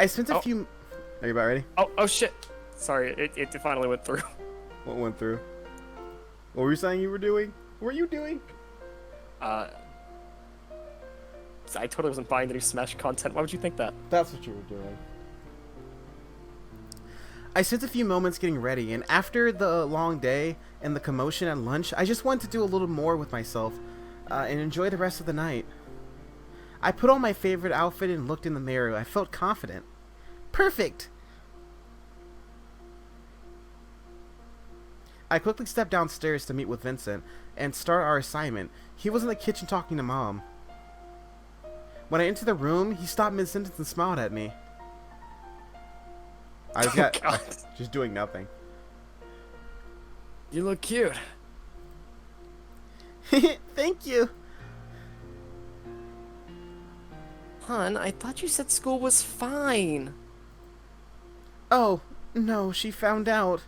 I spent a Oh, few... Are you about ready? oh shit. Sorry, it finally went through. What went through? What were you saying you were doing? What were you doing? Uh, I totally wasn't buying the new Smash content. Why would you think that? That's what you were doing. I spent a few moments getting ready, and after the long day and the commotion at lunch, I just wanted to do a little more with myself and enjoy the rest of the night. I put on my favorite outfit and looked in the mirror. I felt confident. Perfect! I quickly stepped downstairs to meet with Vincent and start our assignment. He was in the kitchen talking to Mom. When I entered the room, he stopped mid-sentence and smiled at me. I just Oh got... god. just doing nothing. You look cute. Thank you. Hun, I thought you said school was fine. Oh, no, she found out.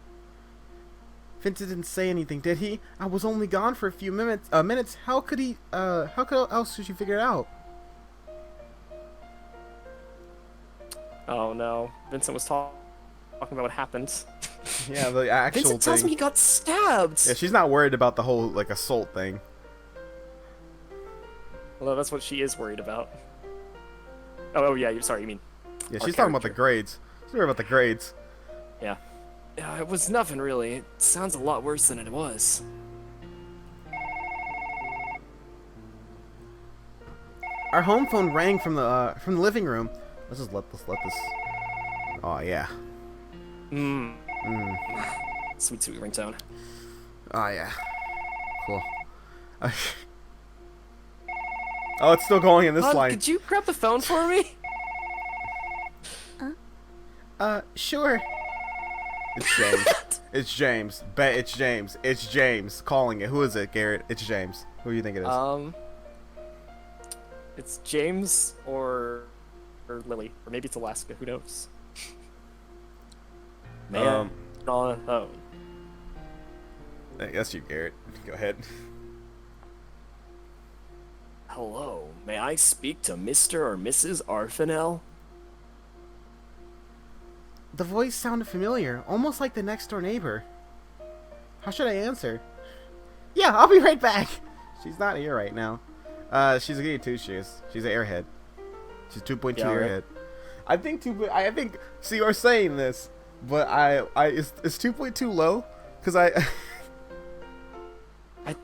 Vincent didn't say anything, did he? I was only gone for a few minutes. How could he, how could else could she figure it out? Oh no. Vincent was talking about what happened. Yeah, the actual Vincent tells thing. me he got stabbed. Yeah, she's not worried about the whole, like, assault thing. Although that's what she is worried about. Oh yeah, you're sorry, you mean. Yeah, our she's talking about the character. grades. She's worried about the grades. Yeah. Yeah, it was nothing really. It sounds a lot worse than it was. Our home phone rang from the living room. Let's just let this. Oh yeah. Mmm. Mm. Sweet, sweet ringtone. Oh yeah. Cool. Oh, it's still going in this Hon, line. could you grab the phone for me? Sure. It's James. It's James. Bet it's James. It's James calling it. Who is it, Garrett? It's James. Who do you think it is? It's James or Lily, or maybe it's Alaska. Who knows? Man, on a phone. That's you, Garrett. Go ahead. Hello, may I speak to Mr. or Mrs. Arfanel? The voice sounded familiar, almost like the next door neighbor. How should I answer? Yeah, I'll be right back. She's not here right now. She's a Giga 2 shoes. She's an airhead. She's 2.2 Yeah, right. airhead. I think see, you're saying this, but is 2.2 low? Cause I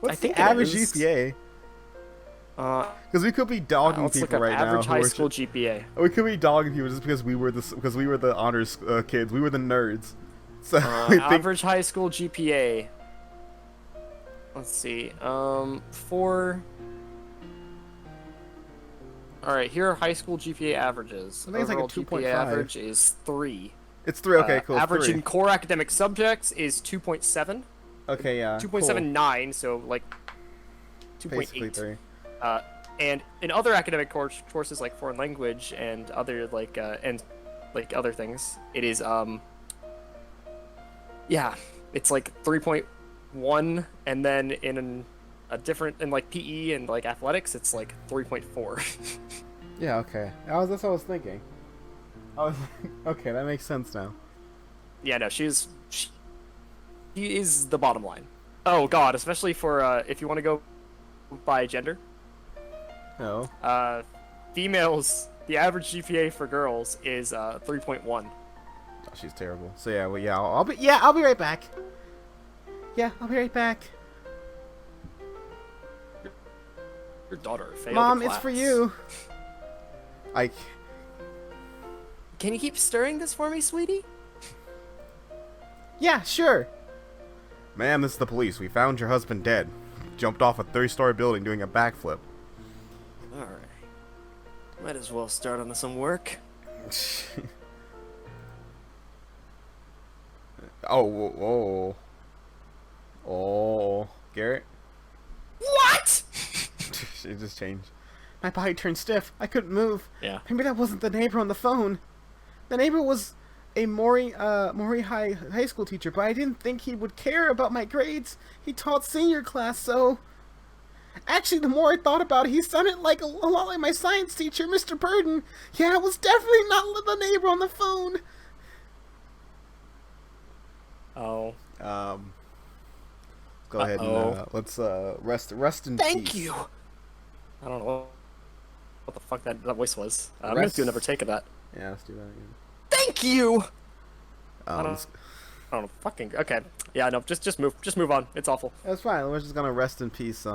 what's think the it average is. GPA? Uh, Because we could be dogging let's look people up right now. average who high are school GPA. we could be dogging people just because we were the honors kids. We were the nerds. So we think Average high school GPA. Let's see. For. All right, here are high school GPA averages. I think it's like a Overall 2.5. GPA average is 3. it's 3. Okay, cool. Average 3. in core academic subjects is 2.7. Okay, yeah. 2.79, so like Cool. Basically 2.8. 3. And in other academic courses like foreign language and other other things, it is yeah, it's like 3.1, and then in like PE and like athletics, it's like 3.4. Yeah. Okay. That's what I was thinking. Okay, that makes sense now. Yeah, no, she is the bottom line. Oh God, especially for if you want to go by gender. Oh. Females, the average GPA for girls is 3.1. Oh, she's terrible. So yeah, well, yeah, I'll be right back. Yeah, I'll be right back. Your daughter failed Mom, the it's for class. you. I. Can you keep stirring this for me, sweetie? Yeah, sure. Ma'am, this is the police. We found your husband dead. Jumped off a 30-story building doing a backflip. Alright. Might as well start on some work. Oh, whoa. Oh, Garrett? What? It just changed. My body turned stiff. I couldn't move. Yeah. Maybe that wasn't the neighbor on the phone. The neighbor was a Mori high school teacher, but I didn't think he would care about my grades. He taught senior class, so Actually, the more I thought about it, he sounded like a lot like my science teacher, Mr. Burden. Yeah, it was definitely not the neighbor on the phone. Oh. Go ahead and let's rest in peace. Thank you. I don't know what the fuck that voice was. I'm gonna do another take of that. Yeah, let's do that again. Thank you. I Um, don't know. Fucking okay. Yeah, no. Just move on. It's awful. that's fine. We're just gonna rest in peace.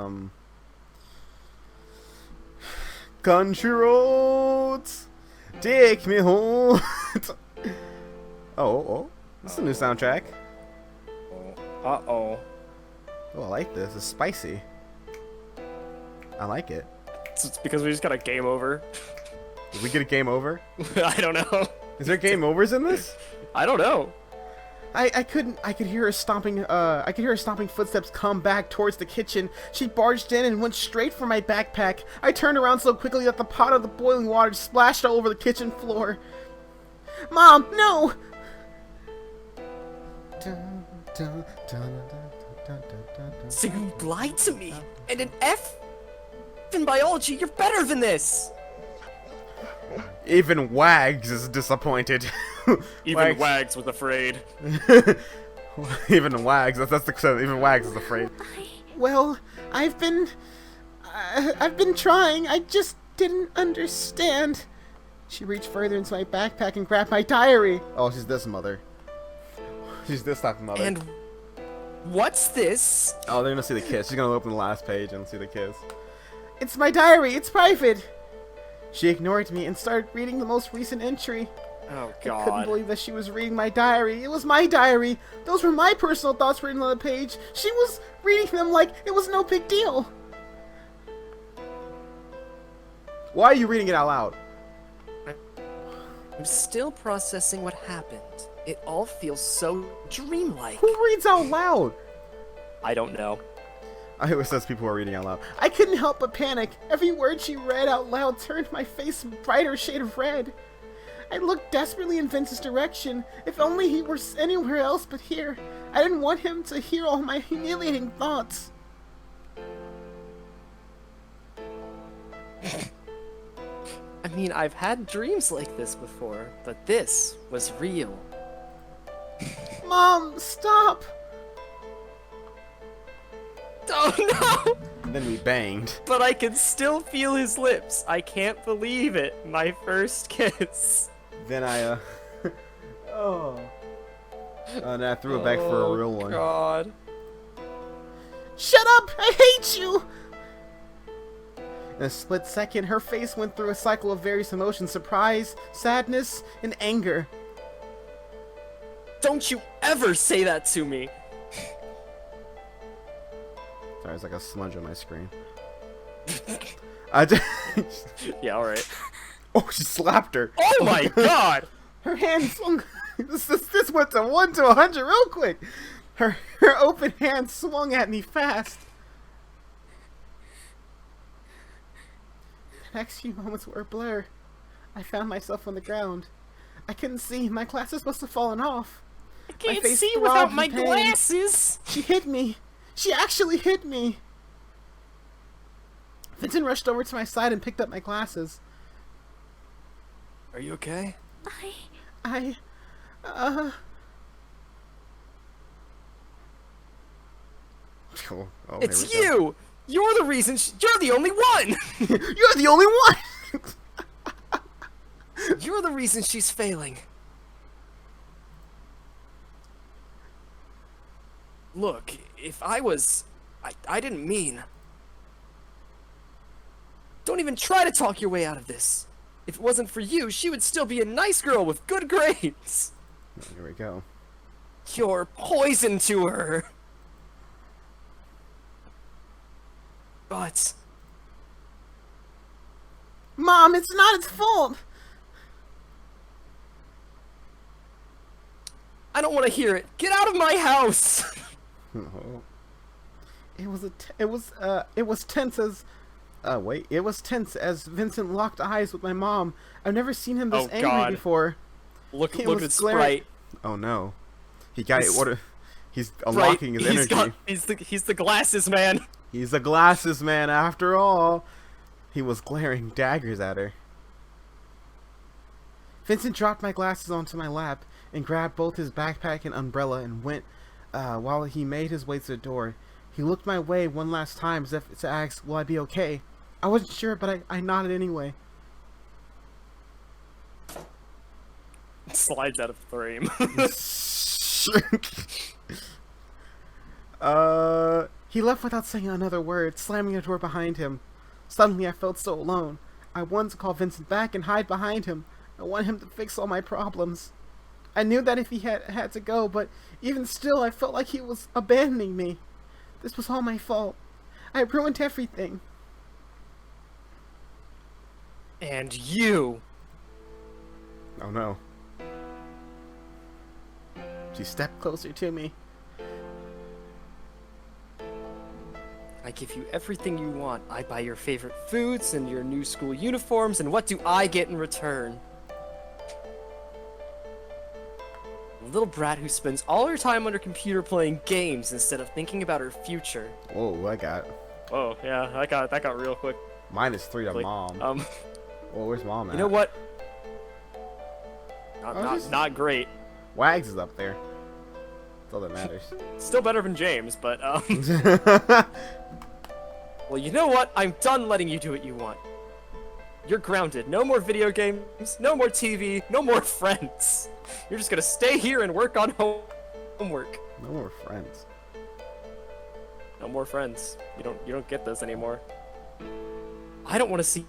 Country roads, take me home. oh, this is a new soundtrack. Uh-oh. Oh, I like this. It's spicy. I like it. It's because we just got a game over. Did we get a game over? I don't know. Is there game overs in this? I don't know. I could hear her stomping footsteps come back towards the kitchen. She barged in and went straight for my backpack. I turned around so quickly that the pot of the boiling water splashed all over the kitchen floor. Mom, no! So you lied to me, and in in biology, you're better than this. Even Wags is disappointed. Even Wags was afraid. Even Wags, that's the even Wags is afraid. Well, I've been trying. I just didn't understand. She reached further into my backpack and grabbed my diary. Oh, she's this mother. She's this type of mother. And what's this? Oh, they're gonna see the kiss. She's gonna open the last page and see the kiss. It's my diary. It's private. She ignored me and started reading the most recent entry. Oh, I God. couldn't believe that she was reading my diary. It was my diary. Those were my personal thoughts written on the page. She was reading them like it was no big deal. Why are you reading it out loud? I'm still processing what happened. It all feels so dreamlike. Who reads out loud? I don't know. I always says people are reading out loud. I couldn't help but panic. Every word she read out loud turned my face a brighter shade of red. I looked desperately in Vince's direction. If only he were anywhere else but here. I didn't want him to hear all my humiliating thoughts. I mean, I've had dreams like this before, but this was real. Mom, stop! Oh no! And then we banged. But I can still feel his lips. I can't believe it. My first kiss. Then I, oh. And I threw it back for a real one. God. Shut up! I hate you! In a split second, her face went through a cycle of various emotions: surprise, sadness, and anger. Don't you ever say that to me! Sorry, it's like a smudge on my screen. I just... Yeah, alright. Oh, she slapped her. Oh my God! Her hand swung. This went to 1 to 100 real quick. Her open hand swung at me fast. The next few moments were a blur. I found myself on the ground. I couldn't see. My glasses must have fallen off. I can't face see throbbed without in my pain. glasses! She hit me. She actually hit me. Vincent rushed over to my side and picked up my glasses. Are you okay? I, Oh, oh, It's here we go. you! You're the reason you're the only one! You're the only one! You're the reason she's failing. Look, if I was... I didn't mean... Don't even try to talk your way out of this. If it wasn't for you, she would still be a nice girl with good grades. Here we go. You're poison to her. But... Mom, it's not its fault! I don't want to hear it. Get out of my house! It was tense as... it was tense as Vincent locked eyes with my mom. I've never seen him this Oh, angry God. before. Look It at was Sprite. Oh no. He got it. He's- He's unlocking his energy. He's the glasses man. He's a glasses man after all. He was glaring daggers at her. Vincent dropped my glasses onto my lap and grabbed both his backpack and umbrella and went while he made his way to the door. He looked my way one last time as if to ask, will I be okay? I wasn't sure, but I nodded anyway. Slides out of frame. He left without saying another word, slamming the door behind him. Suddenly I felt so alone. I wanted to call Vincent back and hide behind him. I wanted him to fix all my problems. I knew that if he had to go, but even still I felt like he was abandoning me. This was all my fault. I ruined everything. And you. Oh no. She stepped closer to me. I give you everything you want. I buy your favorite foods and your new school uniforms, and what do I get in return? A little brat who spends all her time on her computer playing games instead of thinking about her future. Whoa, I got. Oh yeah, that got real quick. -3 to mom. Well, where's mom at? You know what? just- Not great. Wags is up there. That's all that matters. Still better than James, but well, you know what? I'm done letting you do what you want. You're grounded. No more video games, no more TV, no more friends. You're just gonna stay here and work on homework. No more friends. No more friends. You don't get this anymore. I don't want to see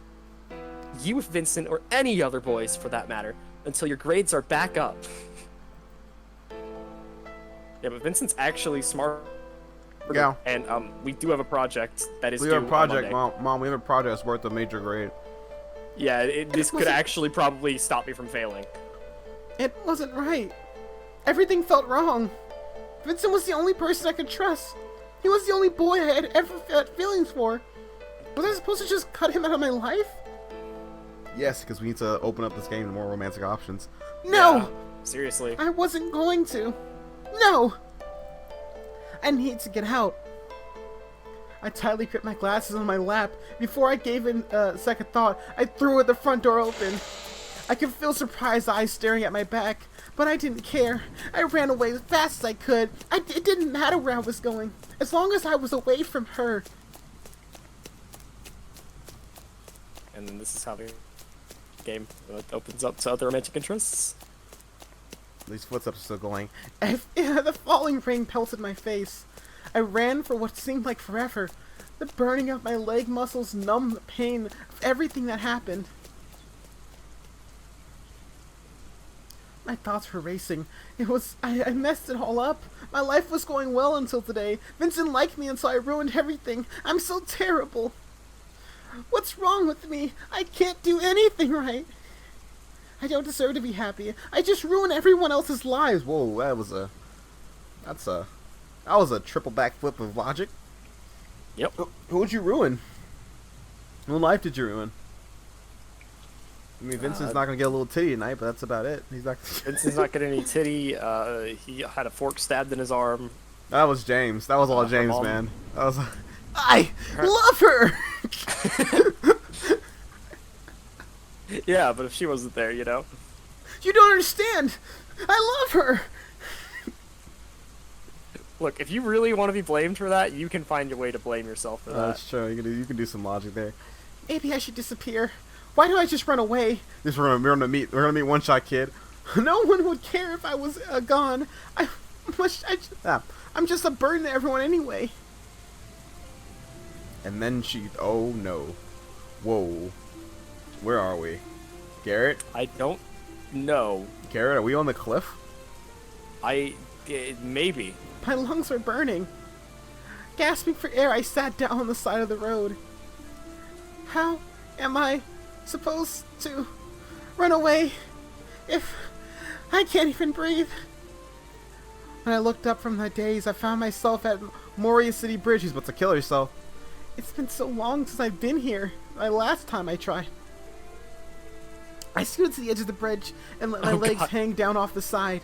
you with Vincent or any other boys for that matter until your grades are back up. Yeah, but Vincent's actually smart. Yeah. And we do have a project that is We due have a project, on Monday. mom. We have a project that's worth a major grade. Yeah, this could wasn't- actually probably stop me from failing. It wasn't right. Everything felt wrong. Vincent was the only person I could trust. He was the only boy I had ever had feelings for. Was I supposed to just cut him out of my life? Yes, because we need to open up this game to more romantic options. No! Yeah, seriously. I wasn't going to. No! I need to get out. I tightly gripped my glasses on my lap. Before I gave it a second thought, I threw the front door open. I could feel surprised eyes staring at my back, but I didn't care. I ran away as fast as I could. It didn't matter where I was going, as long as I was away from her. And then this is how the game opens up to other romantic interests. These footsteps are still going. The falling rain pelted my face. I ran for what seemed like forever. The burning of my leg muscles numbed the pain of everything that happened. My thoughts were racing. I messed it all up. My life was going well until today. Vincent liked me until I ruined everything. I'm so terrible. What's wrong with me? I can't do anything right. I don't deserve to be happy. I just ruin everyone else's lives. Whoa, that was a triple backflip of logic. Yep. Who would you ruin? What life did you ruin? I mean, Vincent's not gonna get a little titty tonight, but that's about it. He's not. Vincent's not getting any titty. He had a fork stabbed in his arm. That was James. That was all James, mom. man. That was. I love her. Yeah, but if she wasn't there, you know. You don't understand. I love her. Look, if you really want to be blamed for that, you can find a way to blame yourself for that. That's true. You can do some logic there. Maybe I should disappear. Why do I just run away? We're gonna meet One Shot Kid. No one would care if I was gone. I'm just a burden to everyone anyway. And then oh no. Whoa. Where are we? Garrett? I don't know. Garrett, are we on the cliff? Maybe. My lungs are burning. Gasping for air, I sat down on the side of the road. How am I supposed to run away if I can't even breathe? When I looked up from my daze, I found myself at Moria City Bridge. She's about to kill herself. It's been so long since I've been here. My last time I tried. I scooted to the edge of the bridge and let my legs hang down off the side.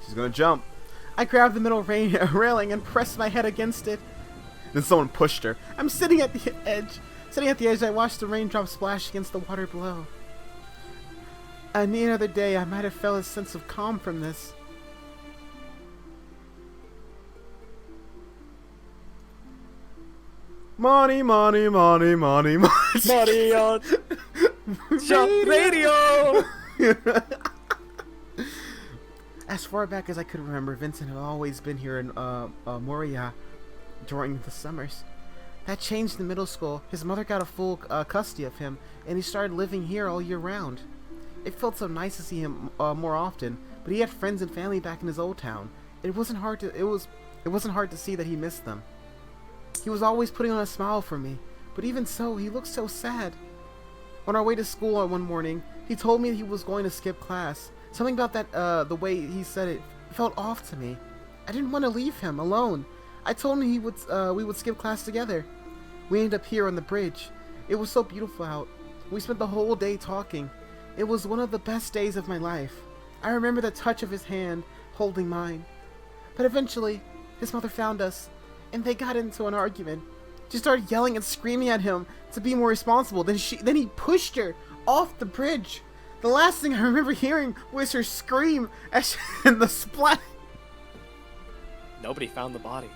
She's gonna jump. I grabbed the middle railing and pressed my head against it. Then someone pushed her. I'm sitting at the edge. Sitting at the edge, I watched the raindrops splash against the water below. Any other day, I might have felt a sense of calm from this. Money, money, money, money, money. Money on Jump Radio. As far back as I could remember, Vincent had always been here in Moria during the summers. That changed in middle school. His mother got a full custody of him, and he started living here all year round. It felt so nice to see him more often, but he had friends and family back in his old town. It wasn't hard to see that he missed them. He was always putting on a smile for me, but even so, he looked so sad. On our way to school one morning, he told me he was going to skip class. Something about that, the way he said it, felt off to me. I didn't want to leave him alone. I told him we would skip class together. We ended up here on the bridge. It was so beautiful out. We spent the whole day talking. It was one of the best days of my life. I remember the touch of his hand holding mine. But eventually, his mother found us, and they got into an argument. She started yelling and screaming at him to be more responsible. Then he pushed her off the bridge. The last thing I remember hearing was her scream and the splat. Nobody found the body.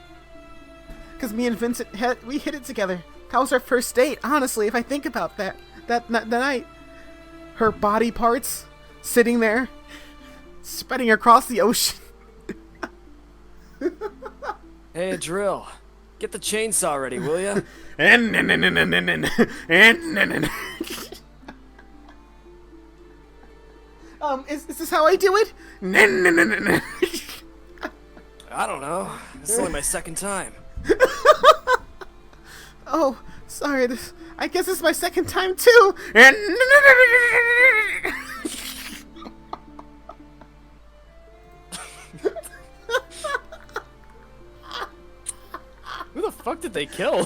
Because me and Vincent, we hit it together. That was our first date, honestly, if I think about that night. Her body parts sitting there, spreading across the ocean. Hey, Drill. Get the chainsaw ready, will ya? Is this how I do it? I don't know. This is only my second time. Oh, sorry. I guess it's my second time too. Who the fuck did they kill?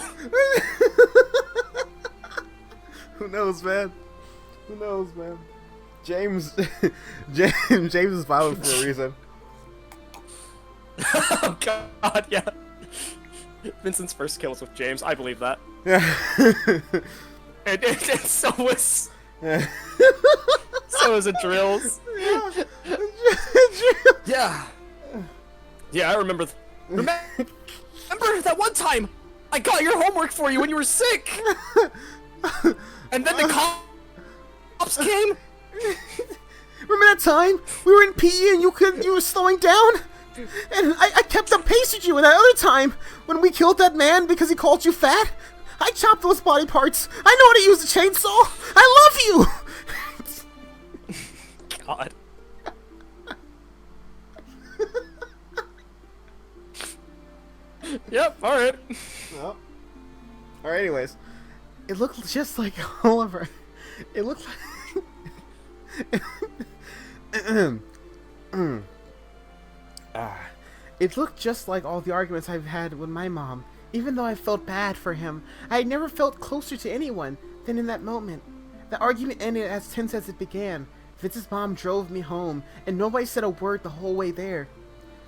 Who knows, man? Who knows, man? James is violent for a reason. Oh god, yeah. Vincent's first kill was with James. I believe that. Yeah. And so was so was it Drill's. Yeah. Yeah, I remember. Remember that one time I got your homework for you when you were sick, and then the cops came. Remember that time we were in PE and you were slowing down, and I kept up pace with you. And that other time when we killed that man because he called you fat, I chopped those body parts. I know how to use a chainsaw. I love you. God. Yep. All right. Well, all right. Anyways, it looked just like Oliver. It looked like. It looked just like all the arguments I've had with my mom. Even though I felt bad for him, I had never felt closer to anyone than in that moment. The argument ended as tense as it began. Vince's mom drove me home, and nobody said a word the whole way there.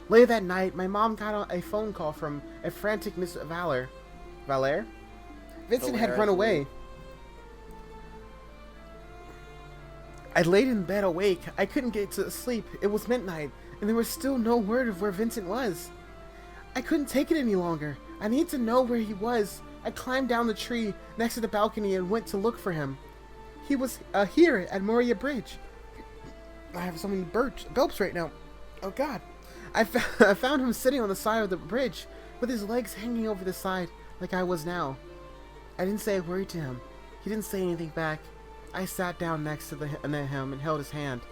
Later that night, my mom got a phone call from a frantic Miss Valère? Vincent had run away. I laid in bed awake. I couldn't get to sleep. It was midnight, and there was still no word of where Vincent was. I couldn't take it any longer. I needed to know where he was. I climbed down the tree next to the balcony and went to look for him. He was here at Moria Bridge. I have so many gulps right now. Oh God. I found him sitting on the side of the bridge with his legs hanging over the side like I was now. I didn't say a word to him. He didn't say anything back. I sat down next to him and held his hand.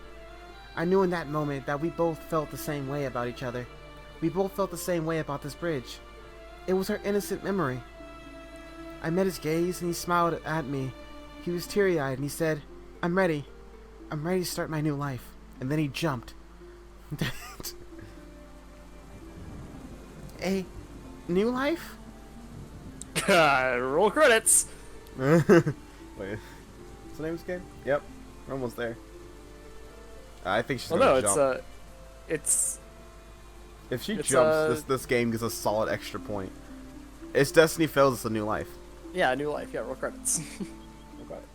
I knew in that moment that we both felt the same way about each other. We both felt the same way about this bridge. It was our innocent memory. I met his gaze and he smiled at me. He was teary-eyed and he said, I'm ready. I'm ready to start my new life. And then he jumped. A new life? Roll credits. Wait, what's the name of this game? Yep, we're almost there. I think she's gonna jump. It's if she jumps, this game gets a solid extra point. It's Destiny Fails, It's a New Life. Yeah, New Life. Yeah, roll credits. Roll credits.